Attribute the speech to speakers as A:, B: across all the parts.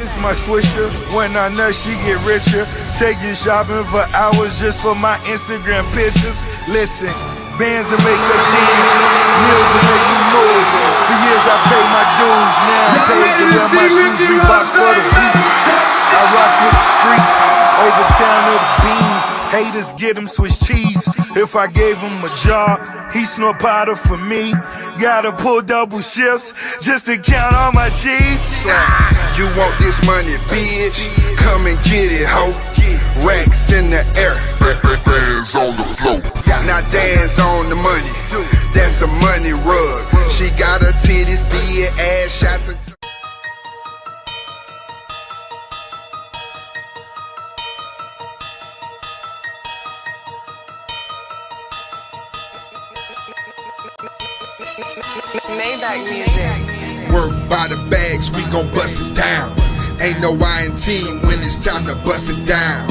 A: It's my swisher. When I nut, she get richer. Taking shopping for hours just for my Instagram pictures. Listen, bands will make her dance, meals will make me move. For years I paid my dues, now I'm paid to wear my shoes. Reeboks for the week. I rocks with the streets, over town of the beans. Haters get him Swiss cheese. If I gave him a job, he snort powder for me. Gotta pull double shifts just to count all my cheese.
B: You want this money, bitch? Come and get it, ho. Racks in the air,
C: hands on the floor.
B: Now dance on the money, that's a money rug. She got her titties, did ass shots and
D: Maybach music.
B: work by the bags, we gon' bust it down. Ain't no I in team when it's time to bust it down.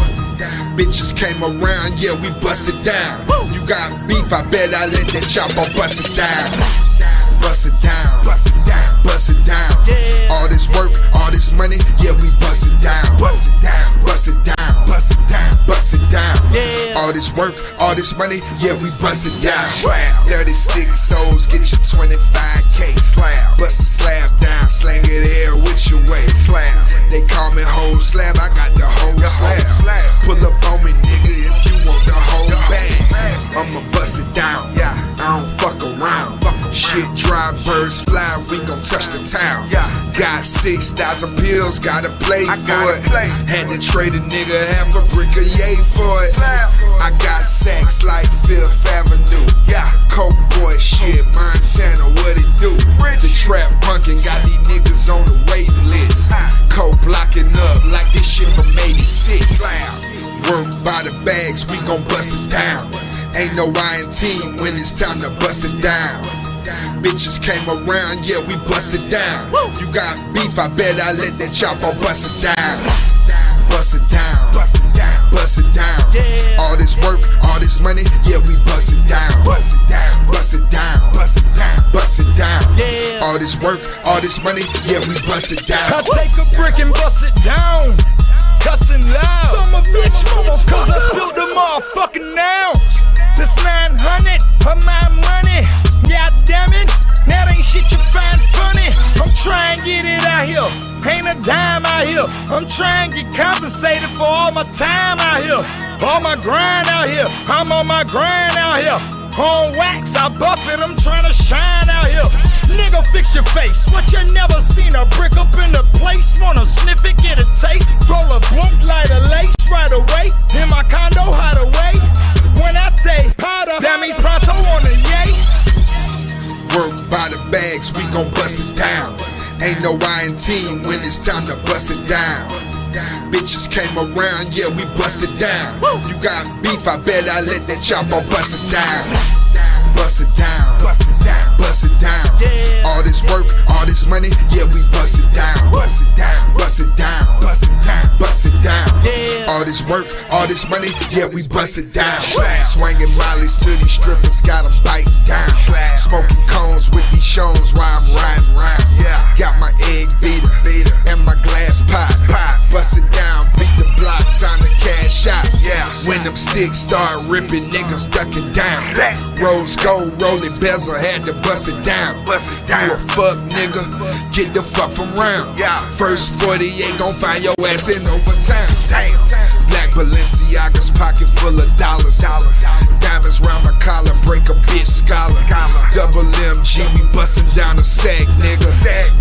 B: Bitches came around, yeah, we bust it down. You got beef, I bet I let that chopper bust it down. Bust it down, bust it down, bust it down. All this work, all this money, yeah, we bust it down. Bust it down, bust it down, bust it down, bust it down. All this work, all this money, yeah, we bust it down. 36 souls, get you 25K. Bust a slab down, slang it air with your way. They call me whole slab, I got the whole slab. Pull up on me, nigga, if you want the whole bag. I'ma bust it down, I don't fuck around. Shit dry, birds fly, we gon' touch the town. Got 6,000 pills, gotta play for it. Had to trade a nigga half a brick of yay for it. I got sacks like Fifth Avenue. Coke boy shit, Montana, what it do? The trap punkin' got these niggas on the waiting list. Coke blocking up like this shit from 86. Work by the bags, we gon' bust it down. Ain't no I in team when it's time to bust it down. Bitches came around, yeah, we bust it down. You got beef, I bet I let that chopper bust it down. Bust it down, bust it down, bust it down. All this work, all this money, yeah, we bust it down. Bust it down, bust it down, bust it down, bust it down. All this work, all this money, yeah, we bust it down.
E: I take a brick and bust it down, cussing loud. I'm a bitch, cause I spilled the motherfucking ounce. This 900 of my money, god damn it, that ain't shit you find funny. I'm trying to get it out here, ain't a dime out here. I'm trying to get compensated for all my time out here. All my grind out here, I'm on my grind out here. On wax, I buff it, I'm trying to shine out here. Nigga, fix your face, what you never seen a brick up in the place. Wanna sniff it, get a taste, roll a blunt, light a lace right away. In my condo, hide away. When I say harder, that means pronto on the yay.
B: Work by the bags, we gon' bust it down. Ain't no I in team when it's time to bust it down. Bitches came around, yeah, we bust it down. You got beef, I bet I let that chopper bust it down. Bust it down, bust it down, bust it down. All this work, all this money, yeah, we bust it down. Bust it down, bust it down, bust it down, bust it down. All this work, all this money, yeah, we bust it down. Swinging mollies to these strippers, got them biting down. Smoking cones with these shows while I'm riding round. Got my egg beater and my glass pot. Bust it down, beat the block, time to cash out. When them sticks start ripping, niggas ducking down. Rose gold, rolling bezel, had to bust it down. You a fuck nigga, get the fuck from round. First 48 gon' find your ass in overtime. Black Balenciaga's pocket full of dollars. Diamonds round my collar, break a bitch scholar. Double MG, we bustin' down the sack, nigga.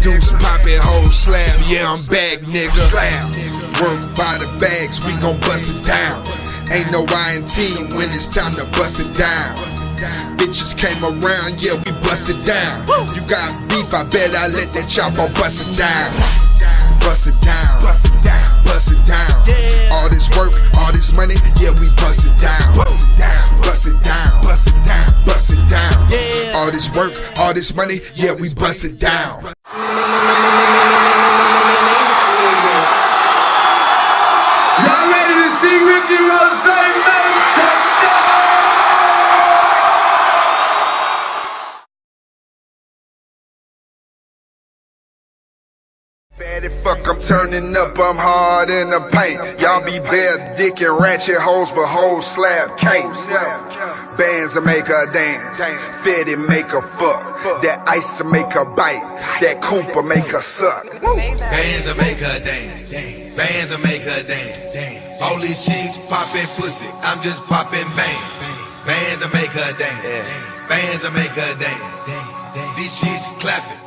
B: Deuce poppin' whole slab, yeah, I'm back, nigga. Work by the bags, we gon' bust it down. Ain't no I in team when it's time to bust it down. Bitches came around, yeah, we bust it down. You got beef, I bet I let that chopper bust it down. Bust it down, bust it down, bust it down. All this work, all this money, yeah, we bust it down. Bust it down, bust it down, bust it down, bust it down. All this work, all this money, yeah, we bust it down.
F: Y'all ready to see Ricky Rose make some
B: Bad as fuck, I'm Turning up, I'm hard in the paint. Y'all be bare dick and ratchet hoes, but hoes slap can't. Bands will make her dance, Fetty make her fuck, that ice will make her bite, that Cooper make her suck.
G: Bands will make her dance, bands will make her dance. All these chicks poppin' pussy, I'm just poppin' bang. Bands will make her dance, bands will make her dance. These chicks clapping,